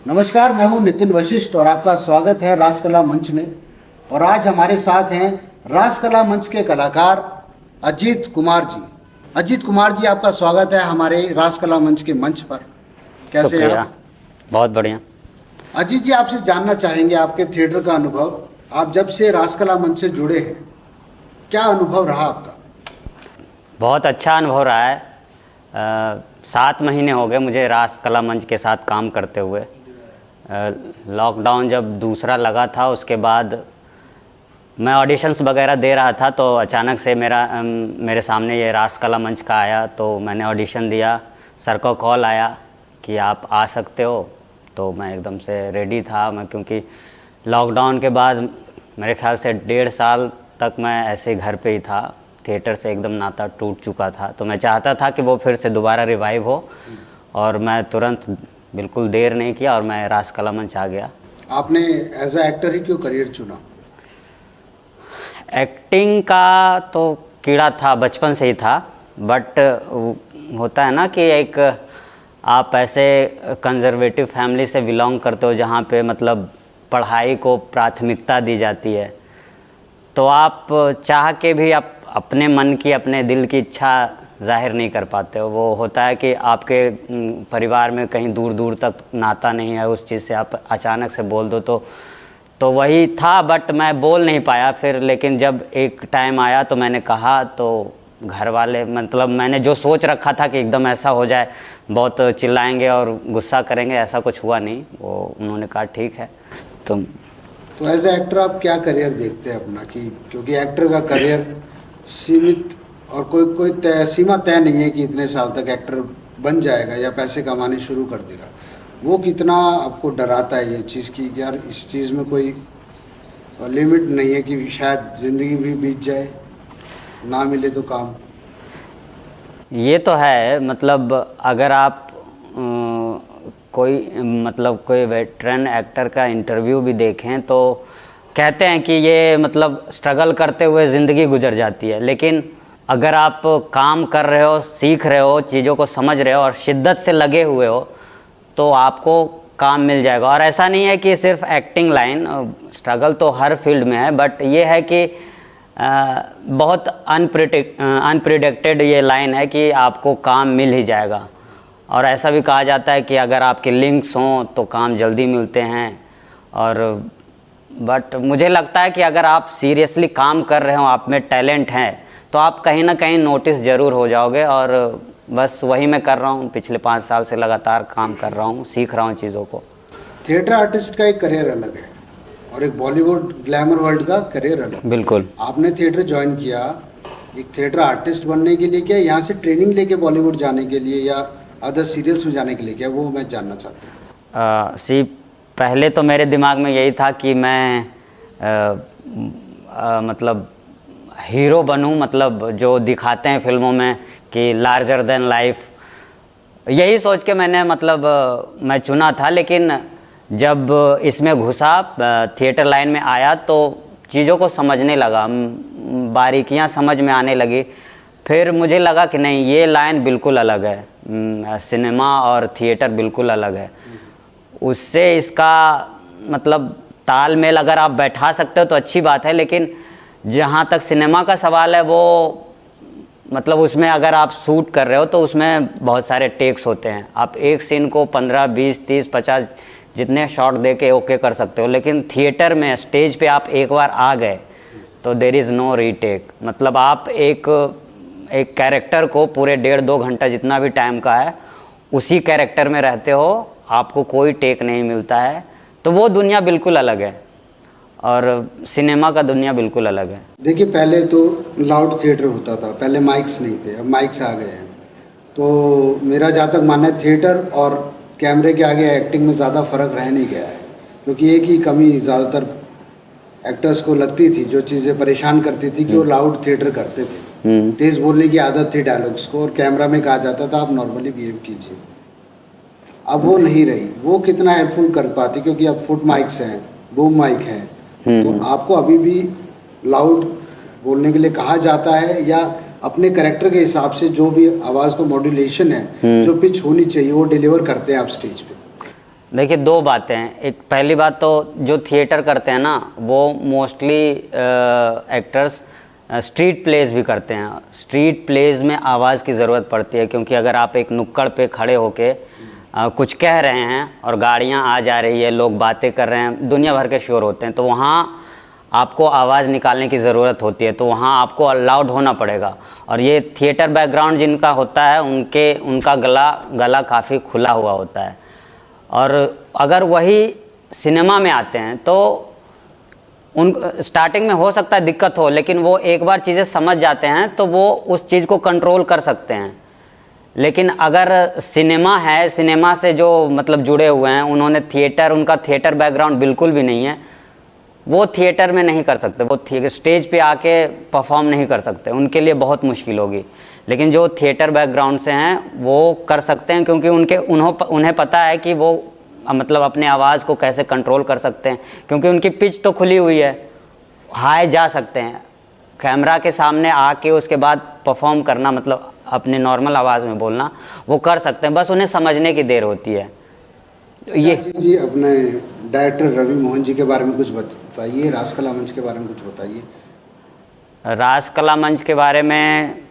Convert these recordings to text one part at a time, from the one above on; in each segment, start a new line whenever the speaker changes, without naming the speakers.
नमस्कार, मैं हूं नितिन वशिष्ठ और आपका स्वागत है रासकला मंच में। और आज हमारे साथ हैं रासकला मंच के कलाकार अजीत कुमार जी। अजीत कुमार जी, आपका स्वागत है हमारे रासकला मंच के मंच पर। कैसे हैं आप?
बहुत बढ़िया।
अजीत जी, आपसे जानना चाहेंगे आपके थिएटर का अनुभव। आप जब से रासकला मंच से जुड़े हैं, क्या अनुभव रहा आपका?
बहुत अच्छा अनुभव रहा है। 7 महीने हो गए मुझे रासकला मंच के साथ काम करते हुए। लॉकडाउन जब दूसरा लगा था उसके बाद मैं ऑडिशंस वगैरह दे रहा था, तो अचानक से मेरे सामने ये रासकला मंच का आया, तो मैंने ऑडिशन दिया। सर को कॉल आया कि आप आ सकते हो, तो मैं एकदम से रेडी था। मैं क्योंकि लॉकडाउन के बाद मेरे ख्याल से 1.5 साल तक मैं ऐसे घर पे ही था। थिएटर से एकदम नाता टूट चुका था, तो मैं चाहता था कि वो फिर से दोबारा रिवाइव हो, और मैं तुरंत बिल्कुल देर नहीं किया और मैं रासकला मंच आ गया।
आपने एज अ एक्टर ही क्यों करियर चुना?
एक्टिंग का तो कीड़ा था, बचपन से ही था, बट होता है ना कि एक आप ऐसे कंजर्वेटिव फैमिली से बिलोंग करते हो जहाँ पे मतलब पढ़ाई को प्राथमिकता दी जाती है, तो आप चाह के भी आप अपने मन की, अपने दिल की इच्छा जाहिर नहीं कर पाते हो। वो होता है कि आपके परिवार में कहीं दूर दूर तक नाता नहीं है, उस चीज़ से आप अचानक से बोल दो तो वही था। बट मैं बोल नहीं पाया फिर, लेकिन जब एक टाइम आया तो मैंने कहा, तो घर वाले मतलब मैंने जो सोच रखा था कि एकदम ऐसा हो जाए, बहुत चिल्लाएंगे और गुस्सा करेंगे, ऐसा कुछ हुआ नहीं। वो उन्होंने कहा ठीक है।
तो एज ए एक्टर आप क्या करियर देखते हैं अपना? कि क्योंकि एक्टर का करियर सीमित और कोई सीमा तय नहीं है कि इतने साल तक एक्टर बन जाएगा या पैसे कमाने शुरू कर देगा। वो कितना आपको डराता है ये चीज़ की यार इस चीज़ में कोई लिमिट नहीं है कि शायद ज़िंदगी भी बीत जाए, ना मिले तो काम?
ये तो है, मतलब अगर आप कोई वेटरन एक्टर का इंटरव्यू भी देखें तो कहते हैं कि ये मतलब स्ट्रगल करते हुए ज़िंदगी गुजर जाती है। लेकिन अगर आप काम कर रहे हो, सीख रहे हो, चीज़ों को समझ रहे हो और शिद्दत से लगे हुए हो, तो आपको काम मिल जाएगा। और ऐसा नहीं है कि सिर्फ एक्टिंग लाइन, स्ट्रगल तो हर फील्ड में है, बट ये है कि बहुत अनप्रिडिक्टेड ये लाइन है कि आपको काम मिल ही जाएगा। और ऐसा भी कहा जाता है कि अगर आपके लिंक्स हों तो काम जल्दी मिलते हैं। और बट मुझे लगता है कि अगर आप सीरियसली काम कर रहे हो, आप में टैलेंट है, तो आप कहीं ना कहीं नोटिस ज़रूर हो जाओगे। और बस वही मैं कर रहा हूँ, पिछले 5 साल से लगातार काम कर रहा हूँ, सीख रहा हूँ चीज़ों को।
थिएटर आर्टिस्ट का एक करियर अलग है और एक बॉलीवुड ग्लैमर वर्ल्ड का करियर अलग।
बिल्कुल।
आपने थिएटर ज्वाइन किया एक थिएटर आर्टिस्ट बनने के लिए, क्या यहाँ से ट्रेनिंग लेके बॉलीवुड जाने के लिए या अदर सीरियल्स में जाने के लिए, क्या वो मैं जानना चाहता हूँ।
पहले तो मेरे दिमाग में यही था कि मैं मतलब हीरो बनूं, मतलब जो दिखाते हैं फिल्मों में कि लार्जर देन लाइफ, यही सोच के मैंने मैं चुना था। लेकिन जब इसमें घुसा, थिएटर लाइन में आया, तो चीज़ों को समझने लगा, बारीकियां समझ में आने लगी। फिर मुझे लगा कि नहीं, ये लाइन बिल्कुल अलग है, सिनेमा और थिएटर बिल्कुल अलग है। उससे इसका मतलब तालमेल अगर आप बैठा सकते हो तो अच्छी बात है, लेकिन जहाँ तक सिनेमा का सवाल है, वो मतलब उसमें अगर आप शूट कर रहे हो तो उसमें बहुत सारे टेक्स होते हैं। आप एक सीन को 15, 20, 30, 50 जितने शॉट दे के ओके कर सकते हो। लेकिन थिएटर में स्टेज पे आप एक बार आ गए तो देयर इज़ नो रीटेक। मतलब आप एक कैरेक्टर को पूरे 1.5-2 घंटा जितना भी टाइम का है, उसी कैरेक्टर में रहते हो, आपको कोई टेक नहीं मिलता है। तो वो दुनिया बिल्कुल अलग है और सिनेमा का दुनिया बिल्कुल अलग है।
देखिए, पहले तो लाउड थिएटर होता था, पहले माइक्स नहीं थे, अब माइक्स आ गए हैं। तो मेरा जहाँ तक मानना है, थिएटर और कैमरे के आगे एक्टिंग में ज़्यादा फ़र्क रह नहीं गया है, क्योंकि एक ही कमी ज़्यादातर एक्टर्स को लगती थी, जो चीज़ें परेशान करती थी कि वो लाउड थिएटर करते थे। तेज़ बोलने की आदत थी डायलॉग्स को, और कैमरा में कहा जाता था आप नॉर्मली बिहेव कीजिए। अब वो नहीं रही। वो कितना हेल्पफुल कर पाती, क्योंकि अब फुट माइक्स हैं, बूम माइक हैं, तो आपको अभी भी लाउड बोलने के लिए कहा जाता है, या अपने कैरेक्टर के हिसाब से जो भी आवाज़ को मॉड्यूलेशन है, जो पिच होनी चाहिए, वो डिलीवर करते हैं आप स्टेज पे?
देखिए, दो बातें हैं। एक पहली बात तो जो थिएटर करते हैं ना, वो मोस्टली एक्टर्स स्ट्रीट प्लेज भी करते हैं। स्ट्रीट प्लेज में आवाज़ की ज़रूरत पड़ती है, क्योंकि अगर आप एक नुक्कड़ पे खड़े होके कुछ कह रहे हैं और गाड़ियाँ आ जा रही है, लोग बातें कर रहे हैं, दुनिया भर के शोर होते हैं, तो वहाँ आपको आवाज़ निकालने की ज़रूरत होती है, तो वहाँ आपको लाउड होना पड़ेगा। और ये थिएटर बैकग्राउंड जिनका होता है, उनका गला काफ़ी खुला हुआ होता है। और अगर वही सिनेमा में आते हैं तो उन स्टार्टिंग में हो सकता है दिक्कत हो, लेकिन वो एक बार चीज़ें समझ जाते हैं तो वो उस चीज़ को कंट्रोल कर सकते हैं। लेकिन अगर सिनेमा है, सिनेमा से जो मतलब जुड़े हुए हैं, उनका थिएटर बैकग्राउंड बिल्कुल भी नहीं है, वो थिएटर में नहीं कर सकते, वो स्टेज पे आके परफॉर्म नहीं कर सकते, उनके लिए बहुत मुश्किल होगी। लेकिन जो थिएटर बैकग्राउंड से हैं वो कर सकते हैं, क्योंकि उन्हें पता है कि वो मतलब अपने आवाज़ को कैसे कंट्रोल कर सकते हैं, क्योंकि उनकी पिच तो खुली हुई है, हाई जा सकते हैं। कैमरा के सामने आके उसके बाद परफॉर्म करना, मतलब अपने नॉर्मल आवाज़ में बोलना, वो कर सकते हैं, बस उन्हें समझने की देर होती है।
ये जी, अपने डायरेक्टर रवि मोहन जी के बारे में कुछ बताइए, रासकला मंच के बारे में कुछ बताइए।
रासकला मंच के बारे में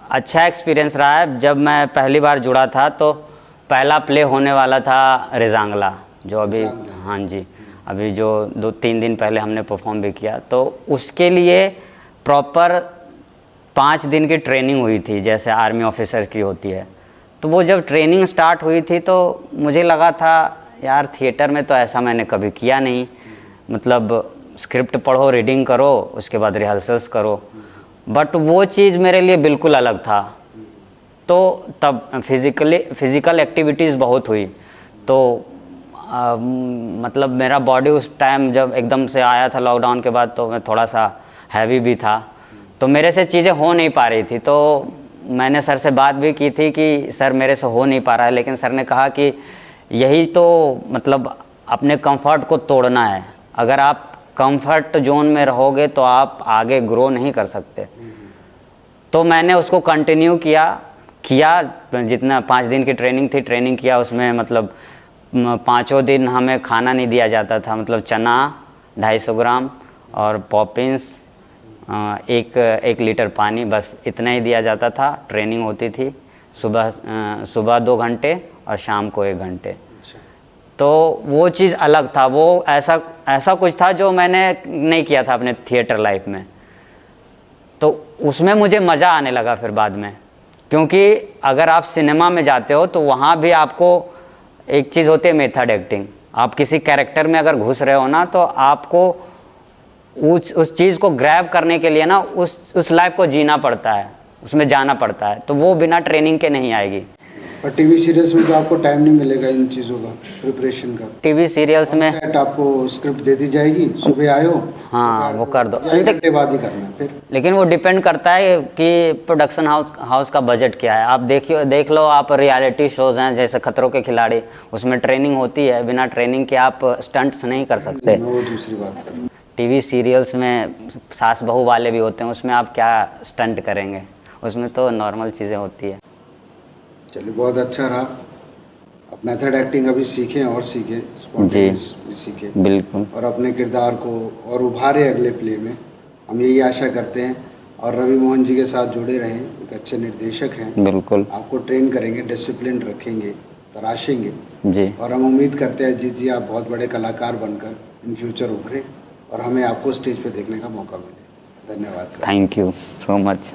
अच्छा एक्सपीरियंस रहा है। जब मैं पहली बार जुड़ा था तो पहला प्ले होने वाला था रेजांगला, जो अभी, हाँ जी, अभी जो 2-3 दिन पहले हमने परफॉर्म भी किया, तो उसके लिए प्रॉपर 5 दिन की ट्रेनिंग हुई थी, जैसे आर्मी ऑफिसर की होती है। तो वो जब ट्रेनिंग स्टार्ट हुई थी तो मुझे लगा था यार, थिएटर में तो ऐसा मैंने कभी किया नहीं, मतलब स्क्रिप्ट पढ़ो, रीडिंग करो, उसके बाद रिहर्सल्स करो, बट वो चीज़ मेरे लिए बिल्कुल अलग था। तो तब फिज़िकल एक्टिविटीज़ बहुत हुई, तो मतलब मेरा बॉडी उस टाइम जब एकदम से आया था लॉकडाउन के बाद, तो मैं थोड़ा सा हैवी भी था, तो मेरे से चीज़ें हो नहीं पा रही थी। तो मैंने सर से बात भी की थी कि सर मेरे से हो नहीं पा रहा है, लेकिन सर ने कहा कि यही तो मतलब अपने कंफर्ट को तोड़ना है। अगर आप कंफर्ट जोन में रहोगे तो आप आगे ग्रो नहीं कर सकते। तो मैंने उसको कंटिन्यू किया, जितना 5 दिन की ट्रेनिंग थी, ट्रेनिंग किया उसमें। मतलब 5 दिन हमें खाना नहीं दिया जाता था, मतलब चना 250 ग्राम और पॉपिंस 1 लीटर पानी, बस इतना ही दिया जाता था। ट्रेनिंग होती थी सुबह 2 घंटे और शाम को 1 घंटे। तो वो चीज़ अलग था, वो ऐसा कुछ था जो मैंने नहीं किया था अपने थिएटर लाइफ में। तो उसमें मुझे मज़ा आने लगा फिर बाद में, क्योंकि अगर आप सिनेमा में जाते हो तो वहाँ भी आपको एक चीज़ होती है मेथड एक्टिंग। आप किसी कैरेक्टर में अगर घुस रहे हो ना, तो आपको उस चीज़ को ग्रैब करने के लिए ना उस लाइफ को जीना पड़ता है, उसमें जाना पड़ता है, तो वो बिना ट्रेनिंग के नहीं आएगी।
और टीवी सीरियल्स में तो आपको टाइम नहीं मिलेगा इन चीज़ों का, प्रिपरेशन का।
टीवी सीरियल्स में
आपको स्क्रिप्ट दे दी जाएगी, सुबह आयो,
हाँ वो कर दो,
1 घंटे बाद ही करना फिर।
लेकिन वो डिपेंड करता है कि प्रोडक्शन हाउस का बजट क्या है। आप देख लो, आप रियलिटी शोज़ हैं जैसे खतरों के खिलाड़ी, उसमें ट्रेनिंग होती है, बिना ट्रेनिंग के आप स्टंट्स नहीं कर सकते।
वो दूसरी बात कर।
टीवी सीरियल्स में सास बहू वाले भी होते हैं, उसमें आप क्या स्टंट करेंगे, उसमें तो नॉर्मल चीज़ें होती है।
चलिए, बहुत अच्छा रहा। अब मेथड एक्टिंग अभी सीखें और सीखें,
जी
सीखें
बिल्कुल,
और अपने किरदार को और उभारे अगले प्ले में, हम यही आशा करते हैं। और रवि मोहन जी के साथ जुड़े रहें, एक अच्छे निर्देशक हैं,
बिल्कुल
आपको ट्रेन करेंगे, डिसिप्लिन रखेंगे, तराशेंगे
जी।
और हम उम्मीद करते हैं जी आप बहुत बड़े कलाकार बनकर इन फ्यूचर उभरें और हमें आपको स्टेज पे देखने का मौका मिले। धन्यवाद।
Thank you so much.